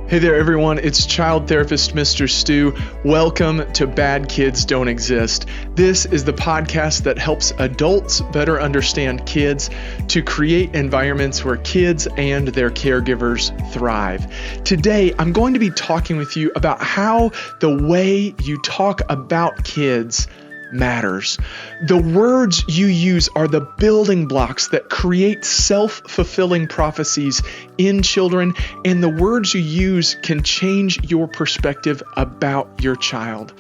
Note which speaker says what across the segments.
Speaker 1: Hey there, everyone. It's child therapist Mr. Stu. Welcome to Bad Kids Don't Exist. This is the podcast that helps adults better understand kids to create environments where kids and their caregivers thrive. Today, I'm going to be talking with you about how the way you talk about kids matters. The words you use are the building blocks that create self-fulfilling prophecies in children, and the words you use can change your perspective about your child.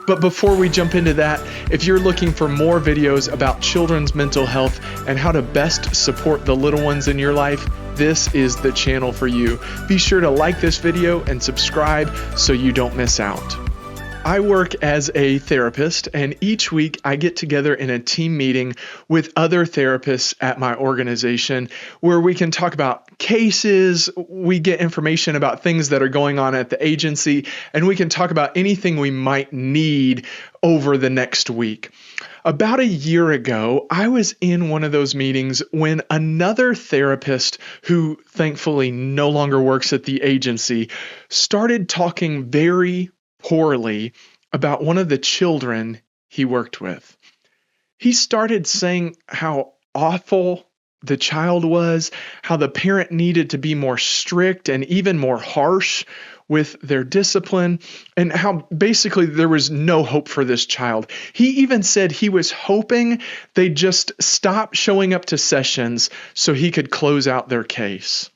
Speaker 1: But before we jump into that, if you're looking for more videos about children's mental health and how to best support the little ones in your life, this is the channel for you. Be sure to like this video and subscribe so you don't miss out. I work as a therapist, and each week I get together in a team meeting with other therapists at my organization where we can talk about cases, we get information about things that are going on at the agency, and we can talk about anything we might need over the next week. About a year ago, I was in one of those meetings when another therapist, who thankfully no longer works at the agency, started talking very poorly about one of the children he worked with. He started saying how awful the child was, how the parent needed to be more strict and even more harsh with their discipline, and how basically there was no hope for this child. He even said he was hoping they just stop showing up to sessions so he could close out their case.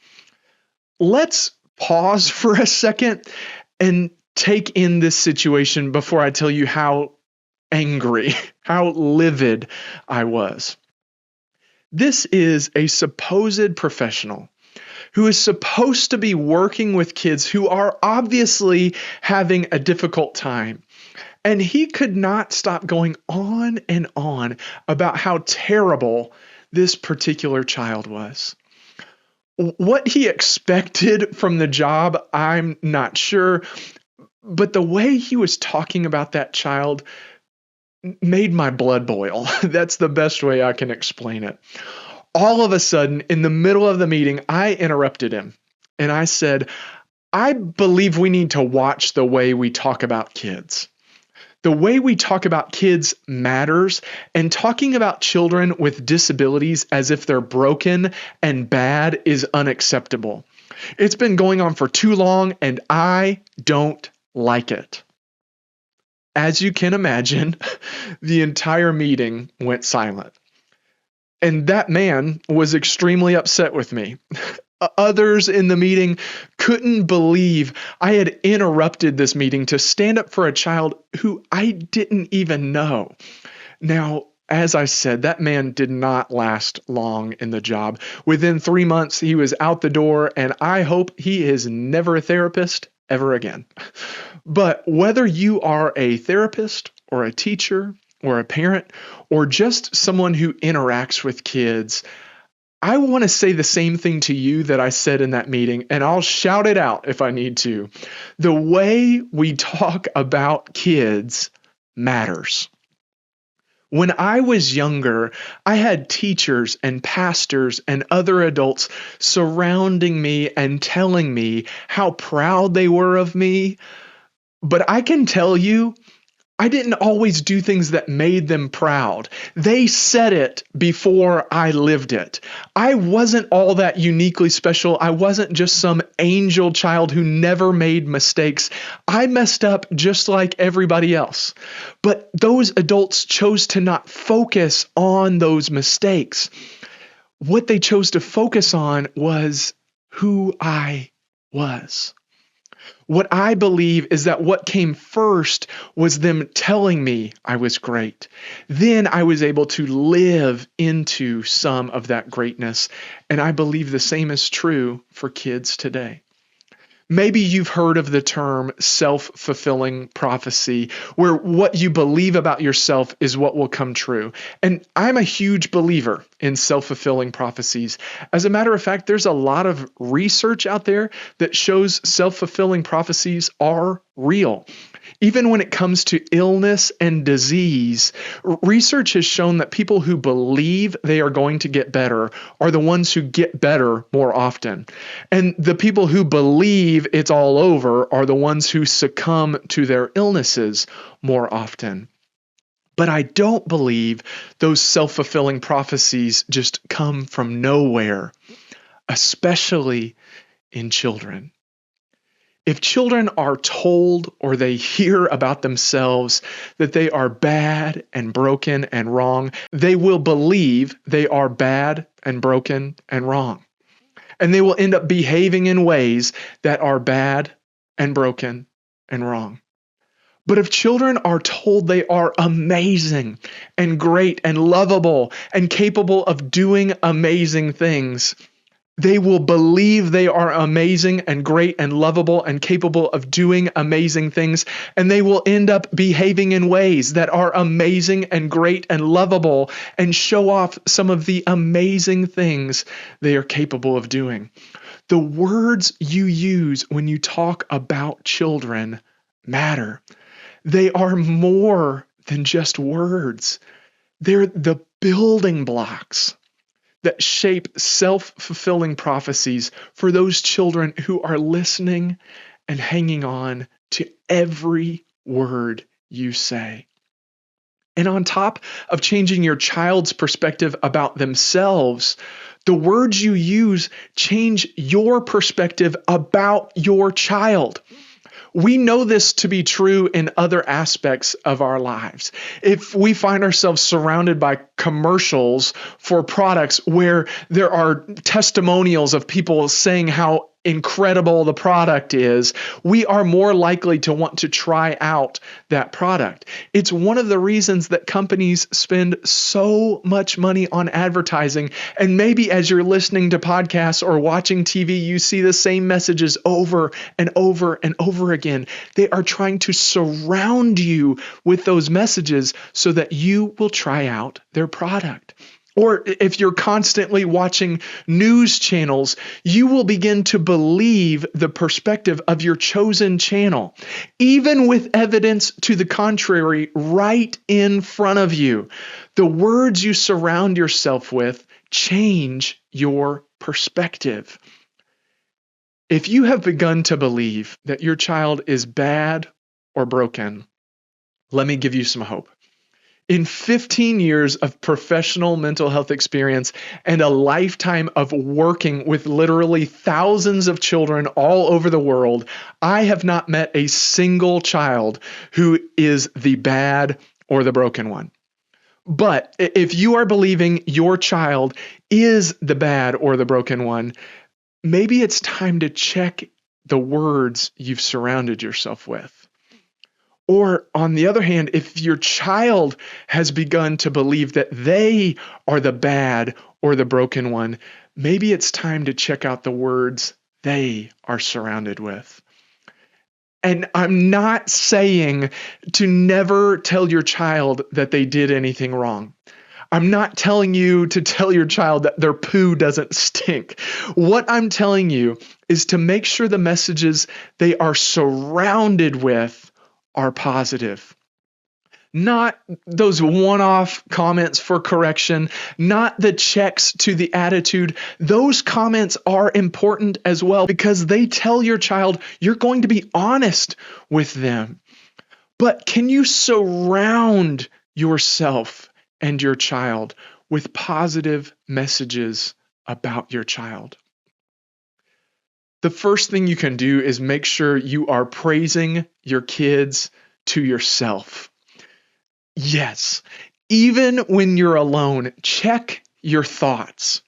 Speaker 1: Let's pause for a second and take in this situation before I tell you how angry, how livid I was. This is a supposed professional who is supposed to be working with kids who are obviously having a difficult time. And he could not stop going on and on about how terrible this particular child was. What he expected from the job, I'm not sure. But the way he was talking about that child made my blood boil. That's the best way I can explain it. All of a sudden, in the middle of the meeting, I interrupted him and I said, I believe we need to watch the way we talk about kids. The way we talk about kids matters, and talking about children with disabilities as if they're broken and bad is unacceptable. It's been going on for too long, and I don't like it. As you can imagine, the entire meeting went silent. And that man was extremely upset with me. Others in the meeting couldn't believe I had interrupted this meeting to stand up for a child who I didn't even know. Now, as I said, that man did not last long in the job. Within 3 months, he was out the door, and I hope he is never a therapist ever again. But whether you are a therapist or a teacher or a parent or just someone who interacts with kids, I want to say the same thing to you that I said in that meeting, and I'll shout it out if I need to. The way we talk about kids matters. When I was younger, I had teachers and pastors and other adults surrounding me and telling me how proud they were of me. But I can tell you, I didn't always do things that made them proud. They said it before I lived it. I wasn't all that uniquely special. I wasn't just some angel child who never made mistakes. I messed up just like everybody else. But those adults chose to not focus on those mistakes. What they chose to focus on was who I was. What I believe is that what came first was them telling me I was great. Then I was able to live into some of that greatness. And I believe the same is true for kids today. Maybe you've heard of the term self-fulfilling prophecy, where what you believe about yourself is what will come true. And I'm a huge believer in self-fulfilling prophecies. As a matter of fact, there's a lot of research out there that shows self-fulfilling prophecies are real. Even when it comes to illness and disease, research has shown that people who believe they are going to get better are the ones who get better more often. And the people who believe it's all over are the ones who succumb to their illnesses more often. But I don't believe those self-fulfilling prophecies just come from nowhere, especially in children. If children are told or they hear about themselves that they are bad and broken and wrong, they will believe they are bad and broken and wrong. And they will end up behaving in ways that are bad and broken and wrong. But if children are told they are amazing and great and lovable and capable of doing amazing things, they will believe they are amazing and great and lovable and capable of doing amazing things, and they will end up behaving in ways that are amazing and great and lovable and show off some of the amazing things they are capable of doing. The words you use when you talk about children matter. They are more than just words. They're the building blocks that shape self-fulfilling prophecies for those children who are listening and hanging on to every word you say. And on top of changing your child's perspective about themselves, the words you use change your perspective about your child. We know this to be true in other aspects of our lives. If we find ourselves surrounded by commercials for products where there are testimonials of people saying how incredible the product is, we are more likely to want to try out that product. It's one of the reasons that companies spend so much money on advertising. And maybe as you're listening to podcasts or watching TV, you see the same messages over and over and over again. They are trying to surround you with those messages so that you will try out their product. Or if you're constantly watching news channels, you will begin to believe the perspective of your chosen channel, even with evidence to the contrary right in front of you. The words you surround yourself with change your perspective. If you have begun to believe that your child is bad or broken, let me give you some hope. In 15 years of professional mental health experience and a lifetime of working with literally thousands of children all over the world, I have not met a single child who is the bad or the broken one. But if you are believing your child is the bad or the broken one, maybe it's time to check the words you've surrounded yourself with. Or on the other hand, if your child has begun to believe that they are the bad or the broken one, maybe it's time to check out the words they are surrounded with. And I'm not saying to never tell your child that they did anything wrong. I'm not telling you to tell your child that their poo doesn't stink. What I'm telling you is to make sure the messages they are surrounded with are positive. Not those one-off comments for correction, not the checks to the attitude. Those comments are important as well because they tell your child you're going to be honest with them. But can you surround yourself and your child with positive messages about your child? The first thing you can do is make sure you are praising your kids to yourself. Yes, even when you're alone, check your thoughts.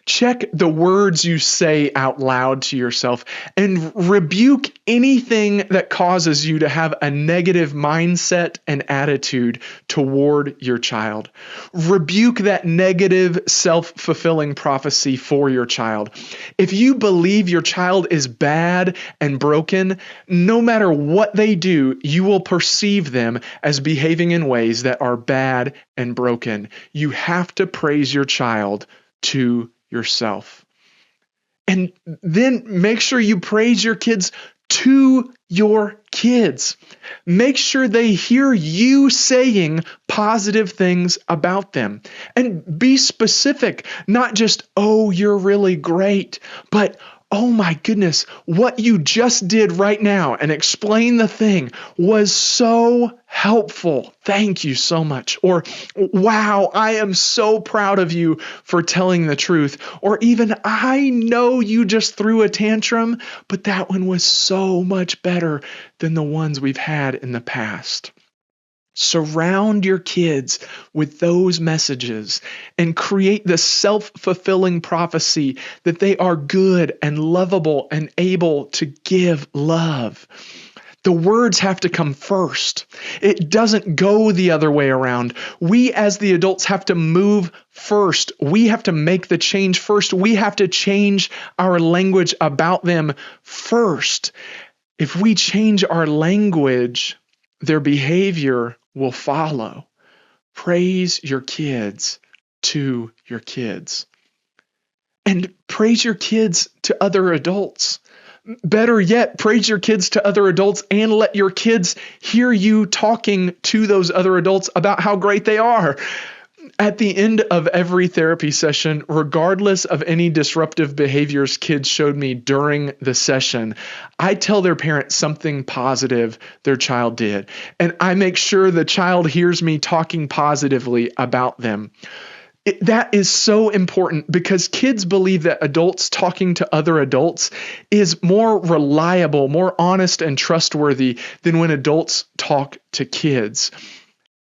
Speaker 1: Check the words you say out loud to yourself and rebuke anything that causes you to have a negative mindset and attitude toward your child. Rebuke that negative self-fulfilling prophecy for your child. If you believe your child is bad and broken, no matter what they do, you will perceive them as behaving in ways that are bad and broken. You have to praise your child to yourself. And then make sure you praise your kids to your kids. Make sure they hear you saying positive things about them. And be specific, not just, oh, you're really great, but oh my goodness, what you just did right now and explain the thing was so helpful. Thank you so much. Or, wow, I am so proud of you for telling the truth. Or even, I know you just threw a tantrum, but that one was so much better than the ones we've had in the past. Surround your kids with those messages and create the self-fulfilling prophecy that they are good and lovable and able to give love. The words have to come first. It doesn't go the other way around. We as the adults have to move first. We have to make the change first. We have to change our language about them first. If we change our language, their behavior will follow. Praise your kids to your kids. And praise your kids to other adults. Better yet, praise your kids to other adults and let your kids hear you talking to those other adults about how great they are. At the end of every therapy session, regardless of any disruptive behaviors kids showed me during the session, I tell their parent something positive their child did. And I make sure the child hears me talking positively about them. That is so important because kids believe that adults talking to other adults is more reliable, more honest and trustworthy than when adults talk to kids.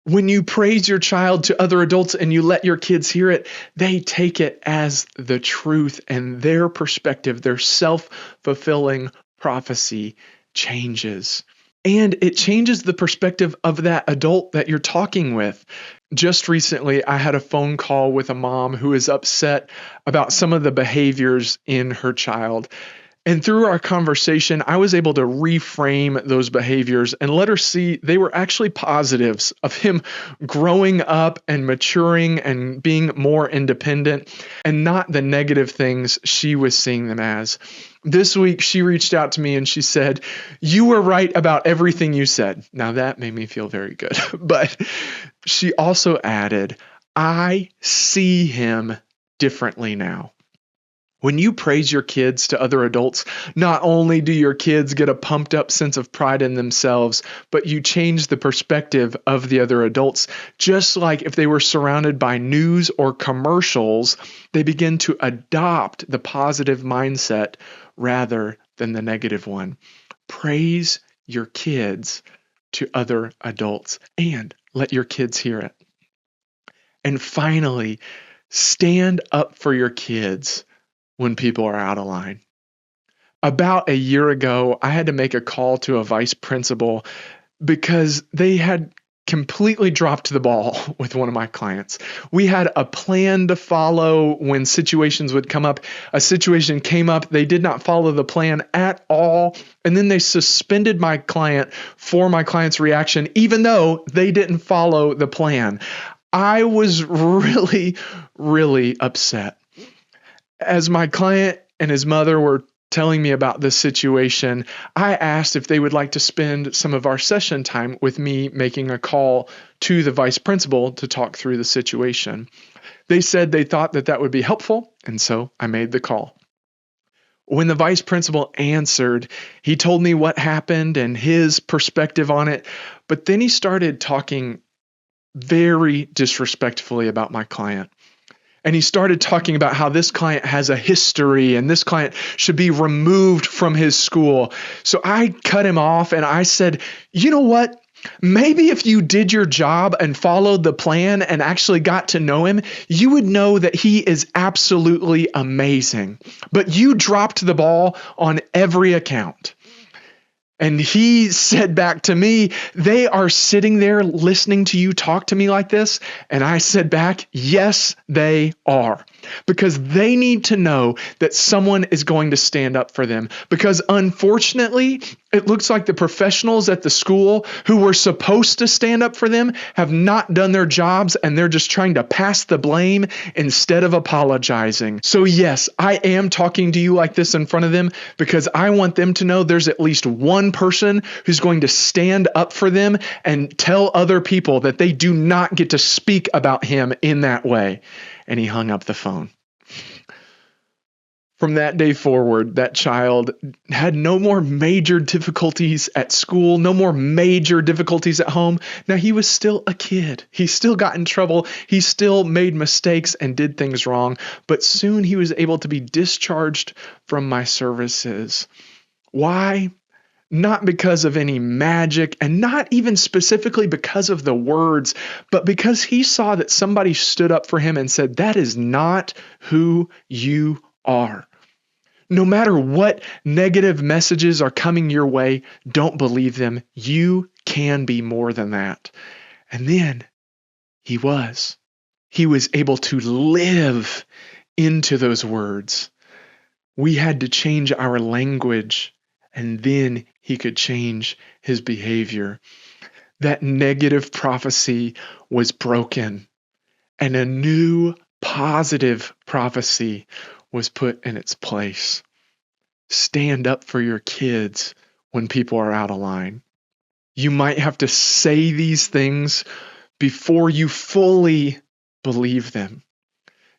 Speaker 1: When you praise your child to other adults and you let your kids hear it, they take it as the truth and their perspective, their self-fulfilling prophecy changes. And it changes the perspective of that adult that you're talking with. Just recently, I had a phone call with a mom who is upset about some of the behaviors in her child. And through our conversation, I was able to reframe those behaviors and let her see they were actually positives of him growing up and maturing and being more independent and not the negative things she was seeing them as. This week, she reached out to me and she said, "You were right about everything you said." Now that made me feel very good. But she also added, "I see him differently now." When you praise your kids to other adults, not only do your kids get a pumped up sense of pride in themselves, but you change the perspective of the other adults. Just like if they were surrounded by news or commercials, they begin to adopt the positive mindset rather than the negative one. Praise your kids to other adults and let your kids hear it. And finally, stand up for your kids when people are out of line. About a year ago, I had to make a call to a vice principal because they had completely dropped the ball with one of my clients. We had a plan to follow when situations would come up. A situation came up, they did not follow the plan at all, and then they suspended my client for my client's reaction, even though they didn't follow the plan. I was really, really upset. As my client and his mother were telling me about this situation, I asked if they would like to spend some of our session time with me making a call to the vice principal to talk through the situation. They said they thought that that would be helpful, and so I made the call. When the vice principal answered, he told me what happened and his perspective on it, but then he started talking very disrespectfully about my client. And he started talking about how this client has a history and this client should be removed from his school. So I cut him off and I said, "You know what? Maybe if you did your job and followed the plan and actually got to know him, you would know that he is absolutely amazing. But you dropped the ball on every account." And he said back to me, "They are sitting there listening to you talk to me like this." And I said back, "Yes, they are." because they need to know that someone is going to stand up for them. Because unfortunately, it looks like the professionals at the school who were supposed to stand up for them have not done their jobs, and they're just trying to pass the blame instead of apologizing. So yes, I am talking to you like this in front of them because I want them to know there's at least one person who's going to stand up for them and tell other people that they do not get to speak about him in that way. And he hung up the phone. From that day forward, that child had no more major difficulties at school, no more major difficulties at home. Now, he was still a kid. He still got in trouble. He still made mistakes and did things wrong. But soon he was able to be discharged from my services. Why? Not because of any magic, and not even specifically because of the words, but because he saw that somebody stood up for him and said, that is not who you are. No matter what negative messages are coming your way, don't believe them. You can be more than that. And then he was able to live into those words. We had to change our language, and then he could change his behavior. That negative prophecy was broken, and a new positive prophecy was put in its place. Stand up for your kids when people are out of line. You might have to say these things before you fully believe them.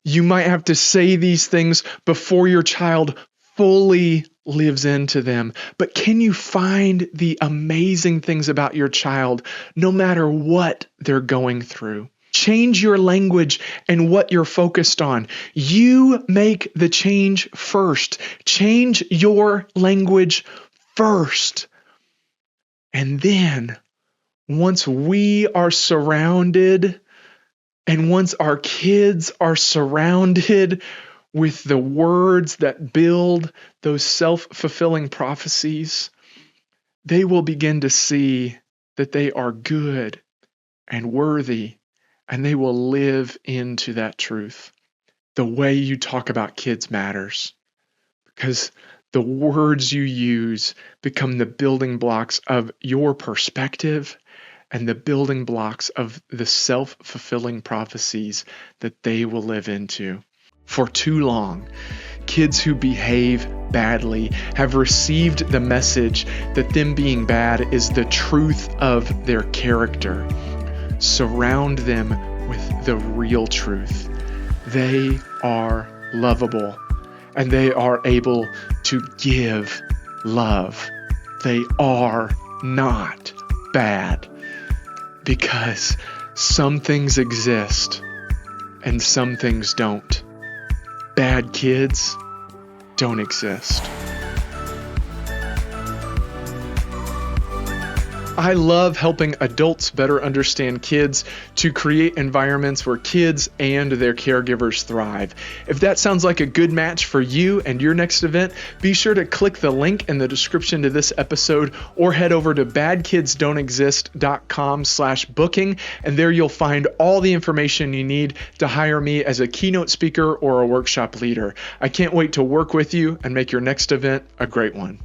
Speaker 1: You might have to say these things before your child fully lives into them. But can you find the amazing things about your child no matter what they're going through? Change your language and what you're focused on. You make the change first. Change your language first. And then, once we are surrounded, and once our kids are surrounded with the words that build those self-fulfilling prophecies, they will begin to see that they are good and worthy, and they will live into that truth. The way you talk about kids matters, because the words you use become the building blocks of your perspective and the building blocks of the self-fulfilling prophecies that they will live into. For too long, kids who behave badly have received the message that them being bad is the truth of their character. Surround them with the real truth. They are lovable, and they are able to give love. They are not bad, because some things exist and some things don't. Bad kids don't exist. I love helping adults better understand kids to create environments where kids and their caregivers thrive. If that sounds like a good match for you and your next event, be sure to click the link in the description to this episode or head over to badkidsdon'texist.com/booking, and there you'll find all the information you need to hire me as a keynote speaker or a workshop leader. I can't wait to work with you and make your next event a great one.